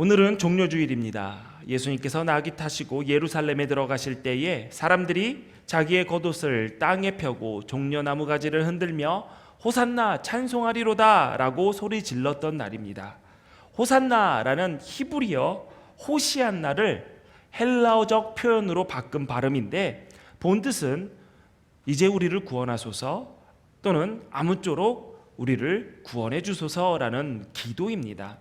오늘은 종려주일입니다. 예수님께서 나귀 타시고 예루살렘에 들어가실 때에 사람들이 자기의 겉옷을 땅에 펴고 종려나무 가지를 흔들며 호산나 찬송하리로다 라고 소리 질렀던 날입니다. 호산나라는 히브리어 호시안나를 헬라어적 표현으로 바꾼 발음인데 본뜻은 이제 우리를 구원하소서 또는 아무쪼록 우리를 구원해 주소서라는 기도입니다.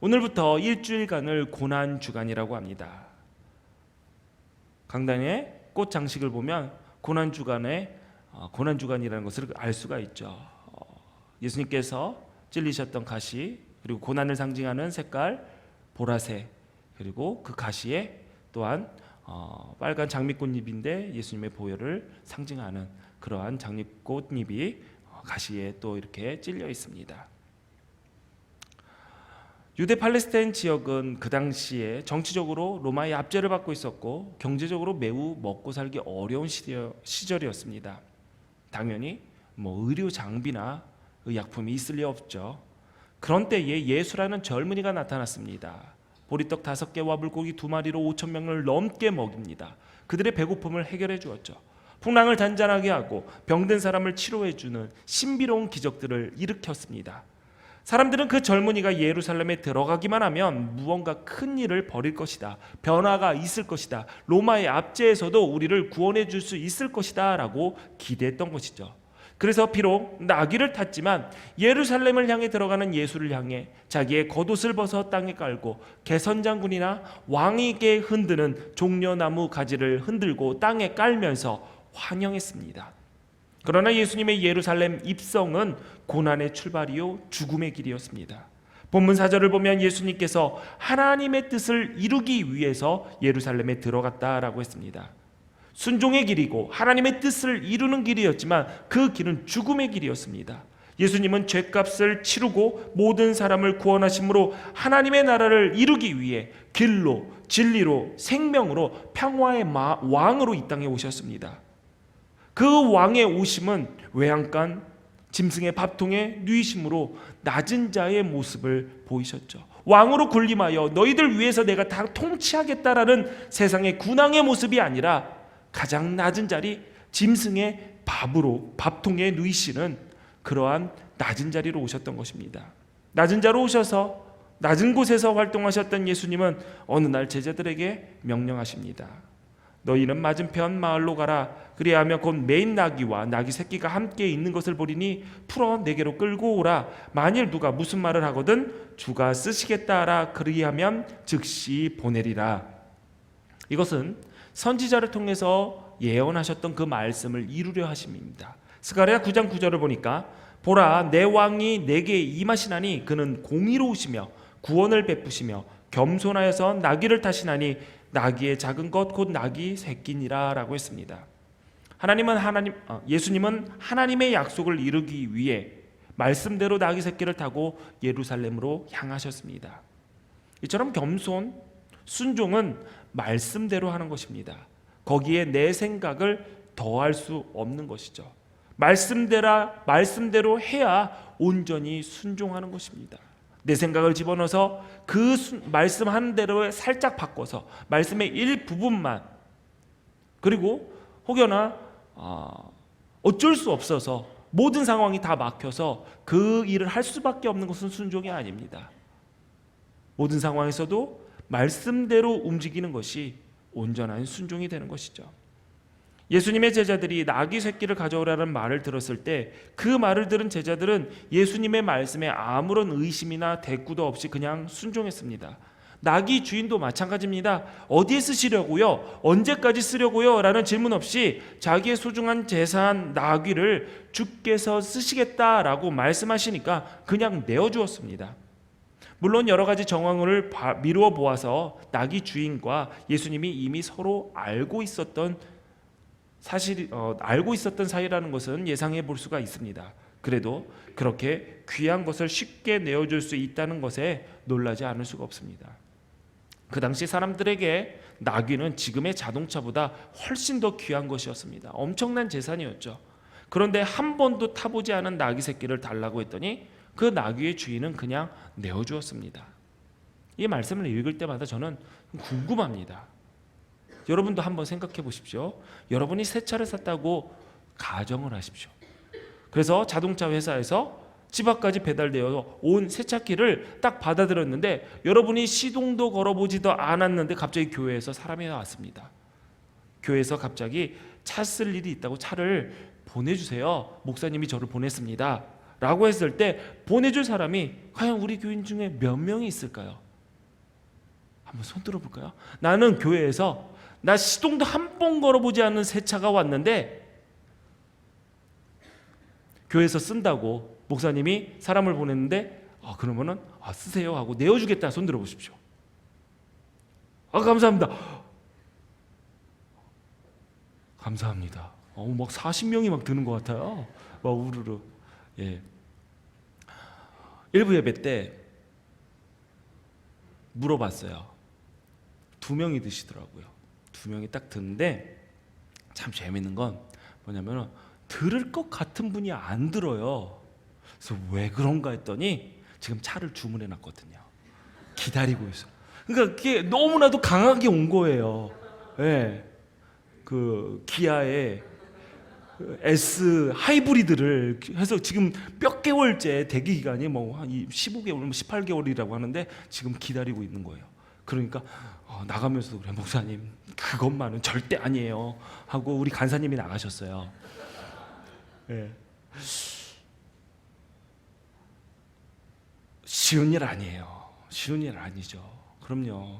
오늘부터 일주일간을 고난주간이라고 합니다. 강단의 꽃 장식을 보면 고난주간이라는 것을 알 수가 있죠. 예수님께서 찔리셨던 가시, 그리고 고난을 상징하는 색깔 보라색, 그리고 그 가시에 또한 빨간 장미꽃잎인데 예수님의 보혈을 상징하는 그러한 장미꽃잎이 가시에 또 이렇게 찔려 있습니다. 유대 팔레스타인 지역은 그 당시에 정치적으로 로마의 압제를 받고 있었고 경제적으로 매우 먹고 살기 어려운 시절이었습니다. 당연히 의료 장비나 의약품이 있을 리 없죠. 그런 때에 예수라는 젊은이가 나타났습니다. 보리떡 5개와 물고기 2마리로 5,000명을 넘게 먹입니다. 그들의 배고픔을 해결해 주었죠. 풍랑을 잔잔하게 하고 병든 사람을 치료해 주는 신비로운 기적들을 일으켰습니다. 사람들은 그 젊은이가 예루살렘에 들어가기만 하면 무언가 큰 일을 벌일 것이다, 변화가 있을 것이다, 로마의 압제에서도 우리를 구원해 줄 수 있을 것이다 라고 기대했던 것이죠. 그래서 비록 나귀를 탔지만 예루살렘을 향해 들어가는 예수를 향해 자기의 겉옷을 벗어 땅에 깔고 개선장군이나 왕에게 흔드는 종려나무 가지를 흔들고 땅에 깔면서 환영했습니다. 그러나 예수님의 예루살렘 입성은 고난의 출발이요 죽음의 길이었습니다. 본문 4절을 보면 예수님께서 하나님의 뜻을 이루기 위해서 예루살렘에 들어갔다라고 했습니다. 순종의 길이고 하나님의 뜻을 이루는 길이었지만 그 길은 죽음의 길이었습니다. 예수님은 죄값을 치르고 모든 사람을 구원하심으로 하나님의 나라를 이루기 위해 길로, 진리로, 생명으로 평화의 왕으로 이 땅에 오셨습니다. 그 왕의 오심은 외양간, 짐승의 밥통에 누이심으로 낮은 자의 모습을 보이셨죠. 왕으로 군림하여 너희들 위해서 내가 다 통치하겠다라는 세상의 군왕의 모습이 아니라 가장 낮은 자리, 짐승의 밥통에 누이시는 그러한 낮은 자리로 오셨던 것입니다. 낮은 자로 오셔서 낮은 곳에서 활동하셨던 예수님은 어느 날 제자들에게 명령하십니다. 너희는 맞은편 마을로 가라. 그리하면 곧 매인 나귀와 나귀 새끼가 함께 있는 것을 보리니 풀어 내게로 끌고 오라. 만일 누가 무슨 말을 하거든 주가 쓰시겠다 하라. 그리하면 즉시 보내리라. 이것은 선지자를 통해서 예언하셨던 그 말씀을 이루려 하심입니다. 스가랴 9장 9절을 보니까 보라 내 왕이 내게 임하시나니 그는 공의로우시며 구원을 베푸시며 겸손하여서 나귀를 타시나니 나귀의 작은 것 곧 나귀 새끼니라 라고 했습니다. 예수님은 하나님의 약속을 이루기 위해 말씀대로 나귀 새끼를 타고 예루살렘으로 향하셨습니다. 이처럼 겸손, 순종은 말씀대로 하는 것입니다. 거기에 내 생각을 더할 수 없는 것이죠. 말씀대로 해야 온전히 순종하는 것입니다. 내 생각을 집어넣어서 그 말씀하는 대로 살짝 바꿔서 말씀의 일부분만, 그리고 혹여나 어쩔 수 없어서 모든 상황이 다 막혀서 그 일을 할 수밖에 없는 것은 순종이 아닙니다. 모든 상황에서도 말씀대로 움직이는 것이 온전한 순종이 되는 것이죠. 예수님의 제자들이 나귀 새끼를 가져오라는 말을 들었을 때 그 말을 들은 제자들은 예수님의 말씀에 아무런 의심이나 대꾸도 없이 그냥 순종했습니다. 나귀 주인도 마찬가지입니다. 어디에 쓰시려고요? 언제까지 쓰려고요? 라는 질문 없이 자기의 소중한 재산 나귀를 주께서 쓰시겠다라고 말씀하시니까 그냥 내어주었습니다. 물론 여러 가지 정황을 미루어 보아서 나귀 주인과 예수님이 이미 서로 알고 있었던 사이라는 것은 예상해 볼 수가 있습니다. 그래도 그렇게 귀한 것을 쉽게 내어줄 수 있다는 것에 놀라지 않을 수가 없습니다. 그 당시 사람들에게 나귀는 지금의 자동차보다 훨씬 더 귀한 것이었습니다. 엄청난 재산이었죠. 그런데 한 번도 타보지 않은 나귀 새끼를 달라고 했더니 그 나귀의 주인은 그냥 내어주었습니다. 이 말씀을 읽을 때마다 저는 궁금합니다. 여러분도 한번 생각해 보십시오. 여러분이 새 차를 샀다고 가정을 하십시오. 그래서 자동차 회사에서 집 앞까지 배달되어 온 세차기를 딱 받아들였는데 여러분이 시동도 걸어보지도 않았는데 갑자기 교회에서 사람이 왔습니다. 교회에서 갑자기 차 쓸 일이 있다고 차를 보내주세요. 목사님이 저를 보냈습니다. 라고 했을 때 보내줄 사람이 과연 우리 교인 중에 몇 명이 있을까요? 한번 손 들어볼까요? 나는 교회에서 나 시동도 한 번 걸어보지 않은 새 차가 왔는데 교회에서 쓴다고 목사님이 사람을 보냈는데 그러면은 쓰세요 하고 내어주겠다. 손 들어보십시오. 감사합니다. 감사합니다. 막 40명이 막 드는 것 같아요. 막 우르르. 예. 일부 예배 때 물어봤어요. 2명이 드시더라고요. 2명이 딱 드는데 참 재밌는 건 뭐냐면 들을 것 같은 분이 안 들어요. 그래서 왜 그런가 했더니 지금 차를 주문해 놨거든요. 기다리고 있어. 그러니까 그게 너무나도 강하게 온 거예요. 예. 그 기아의 S 하이브리드를 해서 지금 몇 개월째 대기 기간이 뭐 한 15개월, 18개월이라고 하는데 지금 기다리고 있는 거예요. 그러니까 나가면서도 그래, 목사님 그것만은 절대 아니에요 하고 우리 간사님이 나가셨어요. 예. 쉬운 일 아니에요. 쉬운 일 아니죠. 그럼요.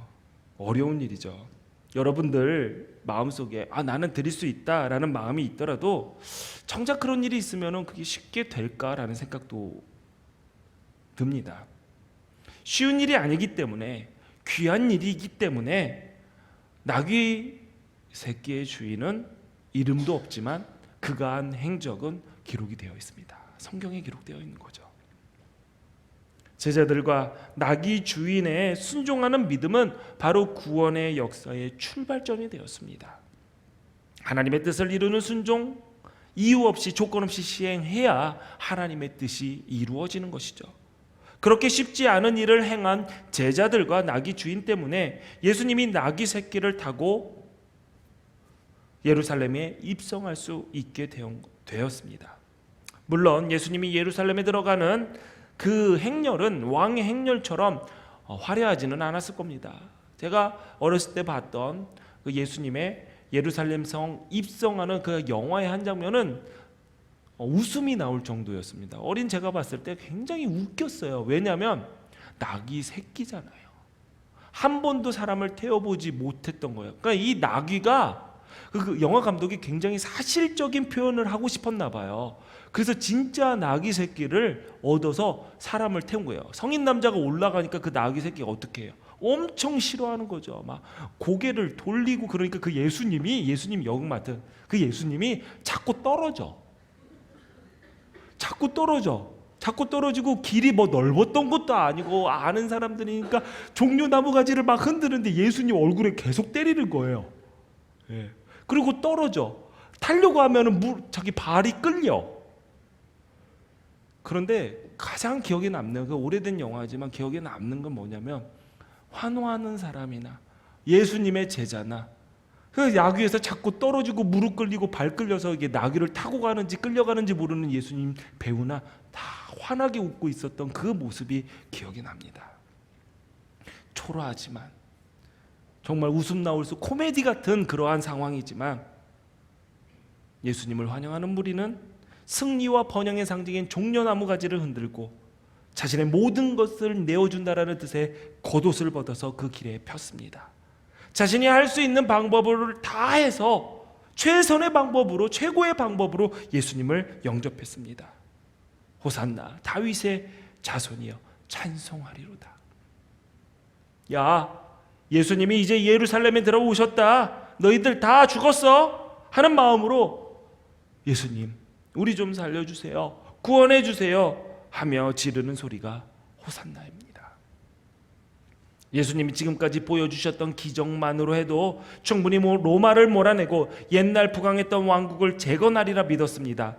어려운 일이죠. 여러분들 마음속에 나는 드릴 수 있다라는 마음이 있더라도 정작 그런 일이 있으면 그게 쉽게 될까라는 생각도 듭니다. 쉬운 일이 아니기 때문에 귀한 일이기 때문에 나귀 새끼의 주인은 이름도 없지만 그가 한 행적은 기록이 되어 있습니다. 성경에 기록되어 있는 거죠. 제자들과 나귀 주인의 순종하는 믿음은 바로 구원의 역사의 출발점이 되었습니다. 하나님의 뜻을 이루는 순종, 이유 없이 조건 없이 시행해야 하나님의 뜻이 이루어지는 것이죠. 그렇게 쉽지 않은 일을 행한 제자들과 나귀 주인 때문에 예수님이 나귀 새끼를 타고 예루살렘에 입성할 수 있게 되었습니다. 물론 예수님이 예루살렘에 들어가는 그 행렬은 왕의 행렬처럼 화려하지는 않았을 겁니다. 제가 어렸을 때 봤던 그 예수님의 예루살렘 성 입성하는 그 영화의 한 장면은 웃음이 나올 정도였습니다. 어린 제가 봤을 때 굉장히 웃겼어요. 왜냐하면 나귀 새끼잖아요. 한 번도 사람을 태워보지 못했던 거예요. 그러니까 이 나귀가 그 영화 감독이 굉장히 사실적인 표현을 하고 싶었나 봐요. 그래서 진짜 나귀 새끼를 얻어서 사람을 태운 거예요. 성인 남자가 올라가니까 그 나귀 새끼가 어떻게 해요? 엄청 싫어하는 거죠. 막 고개를 돌리고. 그러니까 그 예수님 역을 맡은 그 예수님이 자꾸 떨어지고 길이 뭐 넓었던 것도 아니고 아는 사람들이니까 종려 나무 가지를 막 흔드는데 예수님 얼굴에 계속 때리는 거예요. 예. 그리고 떨어져. 타려고 하면은 자기 발이 끌려. 그런데 가장 기억에 남는 그 오래된 영화지만 기억에 남는 건 뭐냐면 환호하는 사람이나 예수님의 제자나 그 나귀에서 자꾸 떨어지고 무릎 끌리고 발 끌려서 이게 나귀를 타고 가는지 끌려가는지 모르는 예수님 배우나 다 환하게 웃고 있었던 그 모습이 기억이 납니다. 초라하지만 정말 웃음 나올 수 코미디 같은 그러한 상황이지만 예수님을 환영하는 무리는 승리와 번영의 상징인 종려나무 가지를 흔들고 자신의 모든 것을 내어준다라는 뜻의 겉옷을 벗어서 그 길에 폈습니다. 자신이 할 수 있는 방법을 다 해서 최선의 방법으로, 최고의 방법으로 예수님을 영접했습니다. 호산나 다윗의 자손이여 찬송하리로다. 야, 예수님이 이제 예루살렘에 들어오셨다. 너희들 다 죽었어 하는 마음으로 예수님 우리 좀 살려주세요, 구원해 주세요 하며 지르는 소리가 호산나입니다. 예수님이 지금까지 보여주셨던 기적만으로 해도 충분히 로마를 몰아내고 옛날 부강했던 왕국을 재건하리라 믿었습니다.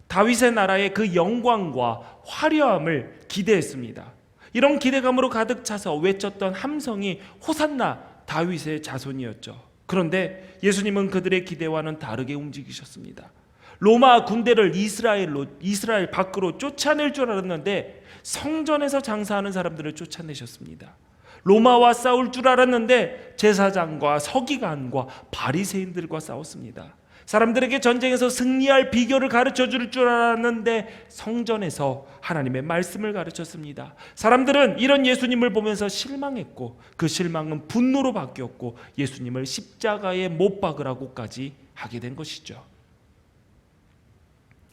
다윗의 나라의 그 영광과 화려함을 기대했습니다. 이런 기대감으로 가득 차서 외쳤던 함성이 호산나 다윗의 자손이었죠. 그런데 예수님은 그들의 기대와는 다르게 움직이셨습니다. 로마 군대를 이스라엘 밖으로 쫓아낼 줄 알았는데 성전에서 장사하는 사람들을 쫓아내셨습니다. 로마와 싸울 줄 알았는데 제사장과 서기관과 바리새인들과 싸웠습니다. 사람들에게 전쟁에서 승리할 비결을 가르쳐 줄 알았는데 성전에서 하나님의 말씀을 가르쳤습니다. 사람들은 이런 예수님을 보면서 실망했고 그 실망은 분노로 바뀌었고 예수님을 십자가에 못 박으라고까지 하게 된 것이죠.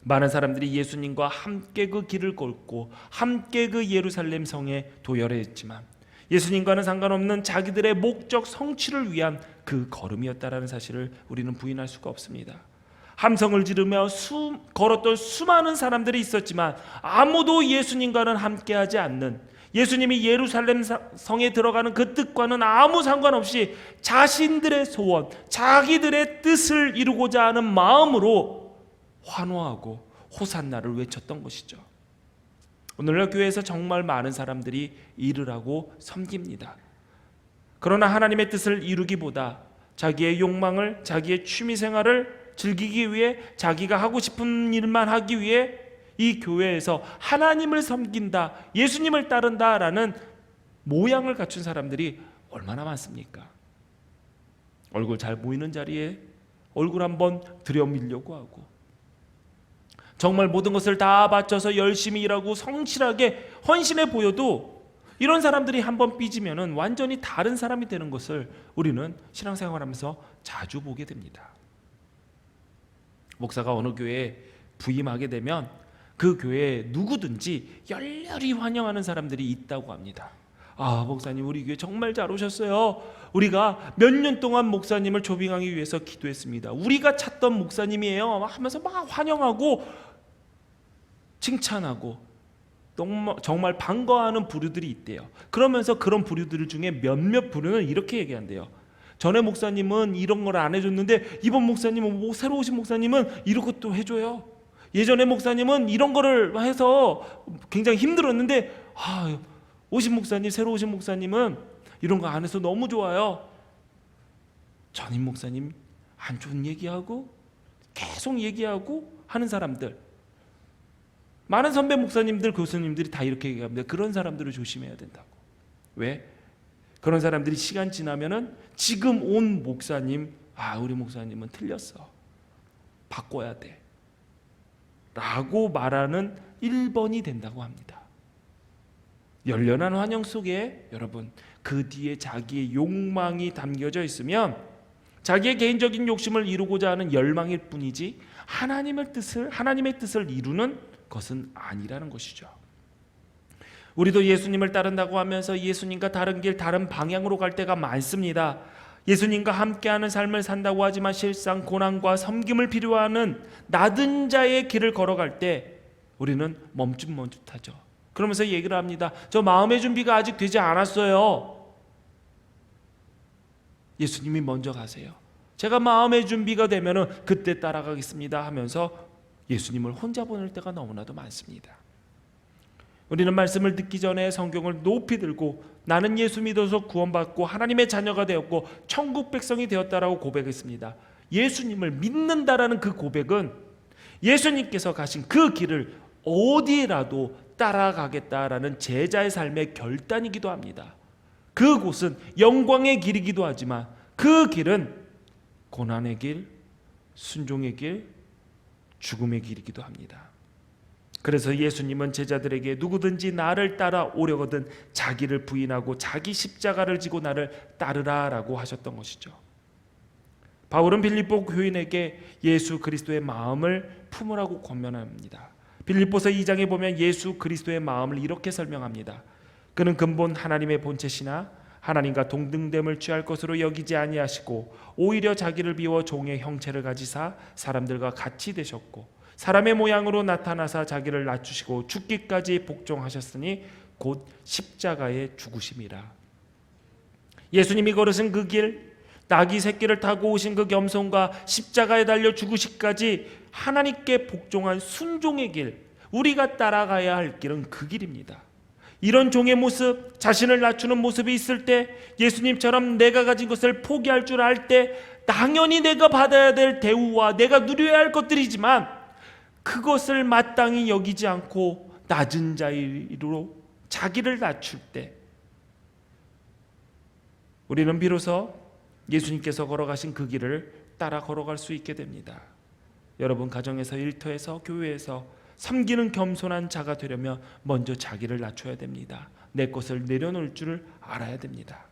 많은 사람들이 예수님과 함께 그 길을 걷고 함께 그 예루살렘 성에 도열했지만 예수님과는 상관없는 자기들의 목적 성취를 위한 그 걸음이었다라는 사실을 우리는 부인할 수가 없습니다. 함성을 지르며 걸었던 수많은 사람들이 있었지만 아무도 예수님과는 함께하지 않는, 예수님이 예루살렘 성에 들어가는 그 뜻과는 아무 상관없이 자신들의 소원, 자기들의 뜻을 이루고자 하는 마음으로 환호하고 호산나를 외쳤던 것이죠. 오늘날 교회에서 정말 많은 사람들이 일을 하고 섬깁니다. 그러나 하나님의 뜻을 이루기보다 자기의 욕망을, 자기의 취미생활을 즐기기 위해, 자기가 하고 싶은 일만 하기 위해 이 교회에서 하나님을 섬긴다, 예수님을 따른다라는 모양을 갖춘 사람들이 얼마나 많습니까? 얼굴 잘 보이는 자리에 얼굴 한번 들여밀려고 하고, 정말 모든 것을 다 바쳐서 열심히 일하고 성실하게 헌신해 보여도 이런 사람들이 한번 삐지면은 완전히 다른 사람이 되는 것을 우리는 신앙생활하면서 자주 보게 됩니다. 목사가 어느 교회에 부임하게 되면 그 교회에 누구든지 열렬히 환영하는 사람들이 있다고 합니다. 아, 목사님 우리 교회 정말 잘 오셨어요. 우리가 몇 년 동안 목사님을 조빙하기 위해서 기도했습니다. 우리가 찾던 목사님이에요 하면서 막 환영하고 칭찬하고 정말 반가워하는 부류들이 있대요. 그러면서 그런 부류들 중에 몇몇 부류는 이렇게 얘기한대요. 전에 목사님은 이런 걸 안 해줬는데 이번 목사님은, 새로 오신 목사님은 이런 것도 해줘요. 예전에 목사님은 이런 거를 해서 굉장히 힘들었는데 오신 목사님, 새로 오신 목사님은 이런 거 안 해서 너무 좋아요. 전임 목사님 안 좋은 얘기하고 계속 얘기하고 하는 사람들, 많은 선배 목사님들, 교수님들이 다 이렇게 얘기합니다. 그런 사람들을 조심해야 된다고. 왜? 그런 사람들이 시간 지나면은 지금 온 목사님, 우리 목사님은 틀렸어, 바꿔야 돼 라고 말하는 1번이 된다고 합니다. 열렬한 환영 속에 여러분, 그 뒤에 자기의 욕망이 담겨져 있으면 자기의 개인적인 욕심을 이루고자 하는 열망일 뿐이지 하나님의 뜻을 이루는 것은 아니라는 것이죠. 우리도 예수님을 따른다고 하면서 예수님과 다른 길, 다른 방향으로 갈 때가 많습니다. 예수님과 함께하는 삶을 산다고 하지만 실상 고난과 섬김을 필요하는 나든 자의 길을 걸어갈 때 우리는 멈칫멈칫하죠. 그러면서 얘기를 합니다. 저 마음의 준비가 아직 되지 않았어요. 예수님이 먼저 가세요. 제가 마음의 준비가 되면은 그때 따라가겠습니다 하면서 예수님을 혼자 보낼 때가 너무나도 많습니다. 우리는 말씀을 듣기 전에 성경을 높이 들고 나는 예수 믿어서 구원받고 하나님의 자녀가 되었고 천국 백성이 되었다라고 고백했습니다. 예수님을 믿는다라는 그 고백은 예수님께서 가신 그 길을 어디라도 따라가겠다라는 제자의 삶의 결단이기도 합니다. 그곳은 영광의 길이기도 하지만 그 길은 고난의 길, 순종의 길, 죽음의 길이기도 합니다. 그래서 예수님은 제자들에게 누구든지 나를 따라오려거든 자기를 부인하고 자기 십자가를 지고 나를 따르라 라고 하셨던 것이죠. 바울은 빌립보 교인에게 예수 그리스도의 마음을 품으라고 권면합니다. 빌립보서 2장에 보면 예수 그리스도의 마음을 이렇게 설명합니다. 그는 근본 하나님의 본체시나 하나님과 동등됨을 취할 것으로 여기지 아니하시고 오히려 자기를 비워 종의 형체를 가지사 사람들과 같이 되셨고 사람의 모양으로 나타나사 자기를 낮추시고 죽기까지 복종하셨으니 곧 십자가에 죽으심이라. 예수님이 걸으신 그 길, 나귀 새끼를 타고 오신 그 겸손과 십자가에 달려 죽으시기까지 하나님께 복종한 순종의 길, 우리가 따라가야 할 길은 그 길입니다. 이런 종의 모습, 자신을 낮추는 모습이 있을 때, 예수님처럼 내가 가진 것을 포기할 줄 알 때, 당연히 내가 받아야 될 대우와 내가 누려야 할 것들이지만 그것을 마땅히 여기지 않고 낮은 자리로 자기를 낮출 때, 우리는 비로소 예수님께서 걸어가신 그 길을 따라 걸어갈 수 있게 됩니다. 여러분, 가정에서, 일터에서, 교회에서 섬기는 겸손한 자가 되려면 먼저 자기를 낮춰야 됩니다. 내 것을 내려놓을 줄을 알아야 됩니다.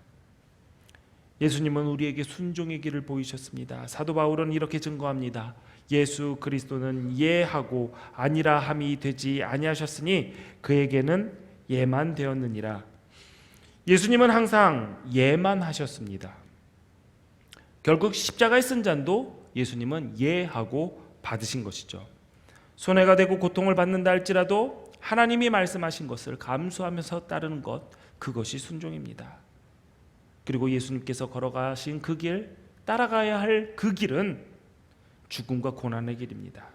예수님은 우리에게 순종의 길을 보이셨습니다. 사도 바울은 이렇게 증거합니다. 예수 그리스도는 예하고 아니라 함이 되지 아니하셨으니 그에게는 예만 되었느니라. 예수님은 항상 예만 하셨습니다. 결국 십자가에 쓴 잔도 예수님은 예하고 받으신 것이죠. 손해가 되고 고통을 받는다 할지라도 하나님이 말씀하신 것을 감수하면서 따르는 것, 그것이 순종입니다. 그리고 예수님께서 걸어가신 그 길, 따라가야 할 그 길은 죽음과 고난의 길입니다.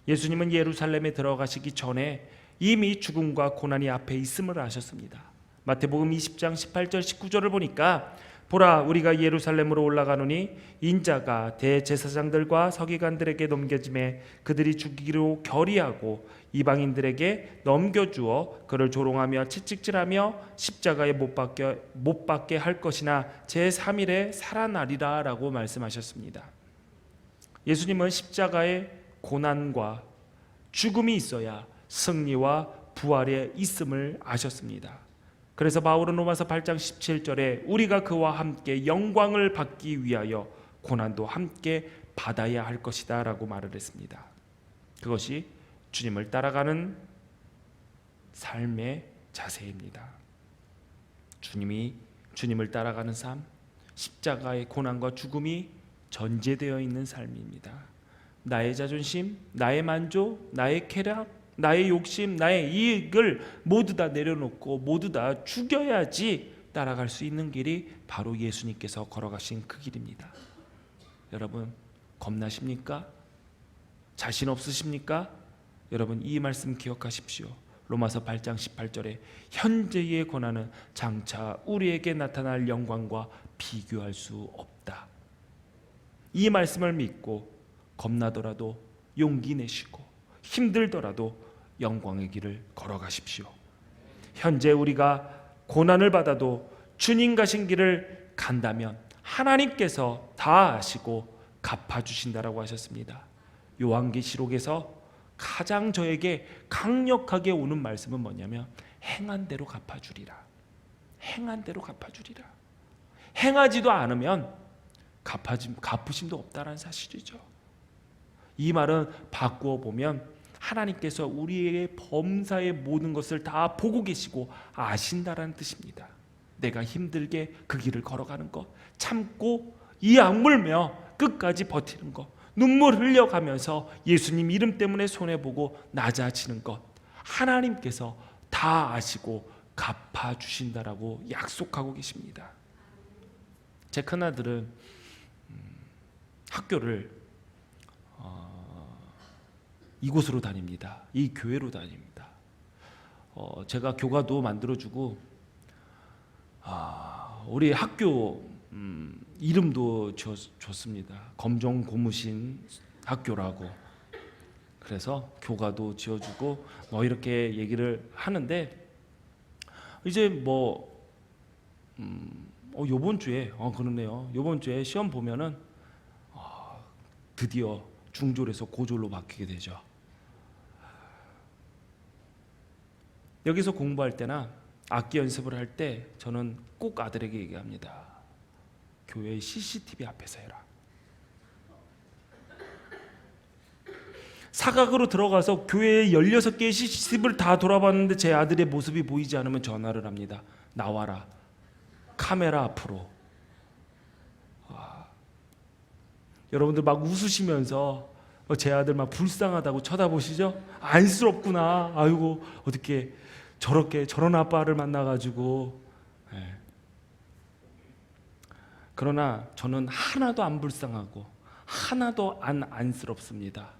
예수님은 예루살렘에 들어가시기 전에 이미 죽음과 고난이 앞에 있음을 아셨습니다. 마태복음 20장 18절 19절을 보니까 보라, 우리가 예루살렘으로 올라가노니 인자가 대제사장들과 서기관들에게 넘겨짐에 그들이 죽이기로 결의하고 이방인들에게 넘겨주어 그를 조롱하며 채찍질하며 십자가에 못 박게 할 것이나 제3일에 살아나리라 라고 말씀하셨습니다. 예수님은 십자가의 고난과 죽음이 있어야 승리와 부활의 있음을 아셨습니다. 그래서 바울은 로마서 8장 17절에 우리가 그와 함께 영광을 받기 위하여 고난도 함께 받아야 할 것이다 라고 말을 했습니다. 그것이 주님을 따라가는 삶의 자세입니다. 주님을 따라가는 삶, 십자가의 고난과 죽음이 전제되어 있는 삶입니다. 나의 자존심, 나의 만족, 나의 쾌락, 나의 욕심, 나의 이익을 모두 다 내려놓고 모두 다 죽여야지 따라갈 수 있는 길이 바로 예수님께서 걸어가신 그 길입니다. 여러분, 겁나십니까? 자신 없으십니까? 여러분, 이 말씀 기억하십시오. 로마서 8장 18절에 현재의 고난은 장차 우리에게 나타날 영광과 비교할 수 없다. 이 말씀을 믿고 겁나더라도 용기 내시고 힘들더라도 영광의 길을 걸어가십시오. 현재 우리가 고난을 받아도 주님 가신 길을 간다면 하나님께서 다 아시고 갚아주신다라고 하셨습니다. 요한계시록에서 가장 저에게 강력하게 오는 말씀은 뭐냐면 행한 대로 갚아주리라. 행한 대로 갚아주리라. 행하지도 않으면 갚으심도 없다는 사실이죠. 이 말은 바꾸어 보면 하나님께서 우리의 범사의 모든 것을 다 보고 계시고 아신다라는 뜻입니다. 내가 힘들게 그 길을 걸어가는 것, 참고 이 악물며 끝까지 버티는 것, 눈물 흘려가면서 예수님 이름 때문에 손해보고 낮아지는 것, 하나님께서 다 아시고 갚아주신다라고 약속하고 계십니다. 제 큰아들은 학교를 이곳으로 다닙니다. 이 교회로 다닙니다. 제가 교과도 만들어주고 우리 학교 이름도 줬습니다. 검정 고무신 학교라고. 그래서 교과도 지어주고 이렇게 얘기를 하는데 이제 요번 주에 그러네요. 요번 주에 시험 보면은 드디어 중졸에서 고졸로 바뀌게 되죠. 여기서 공부할 때나 악기 연습을 할 때 저는 꼭 아들에게 얘기합니다. 교회 CCTV 앞에서 해라. 사각으로 들어가서 교회에 16개의 CCTV를 다 돌아봤는데 제 아들의 모습이 보이지 않으면 전화를 합니다. 나와라. 카메라 앞으로. 여러분들 막 웃으시면서 제 아들 막 불쌍하다고 쳐다보시죠? 안쓰럽구나. 아이고 어떻게 저런 아빠를 만나가지고. 그러나 저는 하나도 안 불쌍하고 하나도 안 안쓰럽습니다.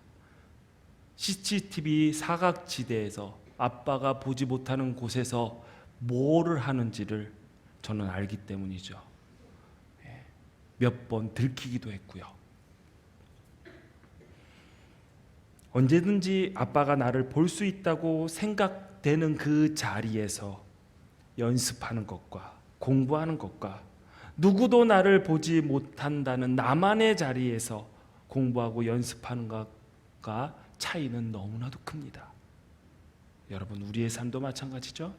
CCTV 사각지대에서 아빠가 보지 못하는 곳에서 뭐를 하는지를 저는 알기 때문이죠. 몇 번 들키기도 했고요. 언제든지 아빠가 나를 볼 수 있다고 생각되는 그 자리에서 연습하는 것과 공부하는 것과 누구도 나를 보지 못한다는 나만의 자리에서 공부하고 연습하는 것과 차이는 너무나도 큽니다. 여러분, 우리의 삶도 마찬가지죠.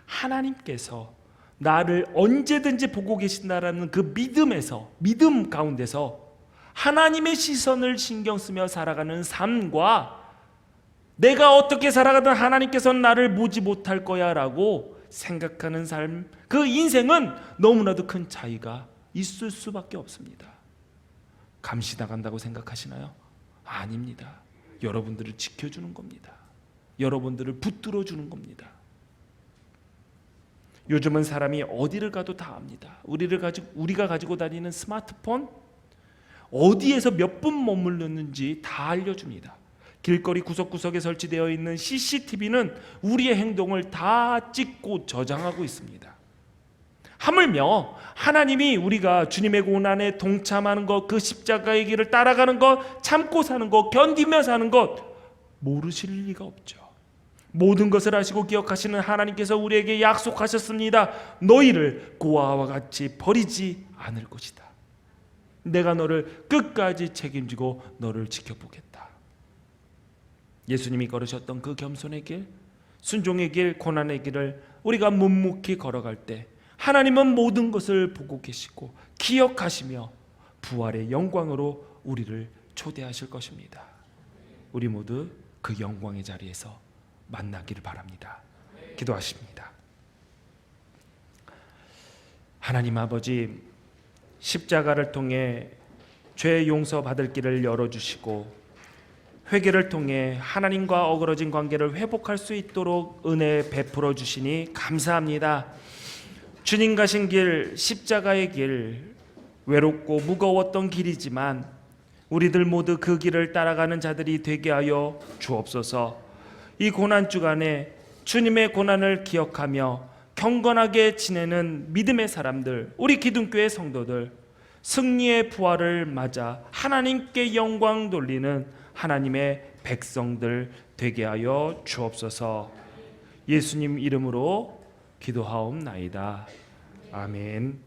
하나님께서 나를 언제든지 보고 계신다라는 그 믿음 가운데서 하나님의 시선을 신경 쓰며 살아가는 삶과 내가 어떻게 살아가든 하나님께서는 나를 보지 못할 거야 라고 생각하는 삶, 그 인생은 너무나도 큰 차이가 있을 수밖에 없습니다. 감시당한다고 생각하시나요? 아닙니다. 여러분들을 지켜주는 겁니다. 여러분들을 붙들어 주는 겁니다. 요즘은 사람이 어디를 가도 다 압니다. 우리가 가지고 다니는 스마트폰, 어디에서 몇 분 머물렀는지 다 알려줍니다. 길거리 구석구석에 설치되어 있는 CCTV는 우리의 행동을 다 찍고 저장하고 있습니다. 하물며 하나님이 우리가 주님의 고난에 동참하는 것, 그 십자가의 길을 따라가는 것, 참고 사는 것, 견디며 사는 것 모르실 리가 없죠. 모든 것을 아시고 기억하시는 하나님께서 우리에게 약속하셨습니다. 너희를 고아와 같이 버리지 않을 것이다. 내가 너를 끝까지 책임지고 너를 지켜보겠다. 예수님이 걸으셨던 그 겸손의 길, 순종의 길, 고난의 길을 우리가 묵묵히 걸어갈 때 하나님은 모든 것을 보고 계시고 기억하시며 부활의 영광으로 우리를 초대하실 것입니다. 우리 모두 그 영광의 자리에서 만나기를 바랍니다. 기도하십니다. 하나님 아버지, 십자가를 통해 죄 용서받을 길을 열어주시고 회개를 통해 하나님과 어그러진 관계를 회복할 수 있도록 은혜 베풀어 주시니 감사합니다. 주님 가신 길, 십자가의 길, 외롭고 무거웠던 길이지만 우리들 모두 그 길을 따라가는 자들이 되게 하여 주옵소서. 이 고난 주간에 주님의 고난을 기억하며 경건하게 지내는 믿음의 사람들, 우리 기둥교회 성도들, 승리의 부활을 맞아 하나님께 영광 돌리는 하나님의 백성들 되게 하여 주옵소서. 예수님 이름으로 기도하옵나이다. 아멘.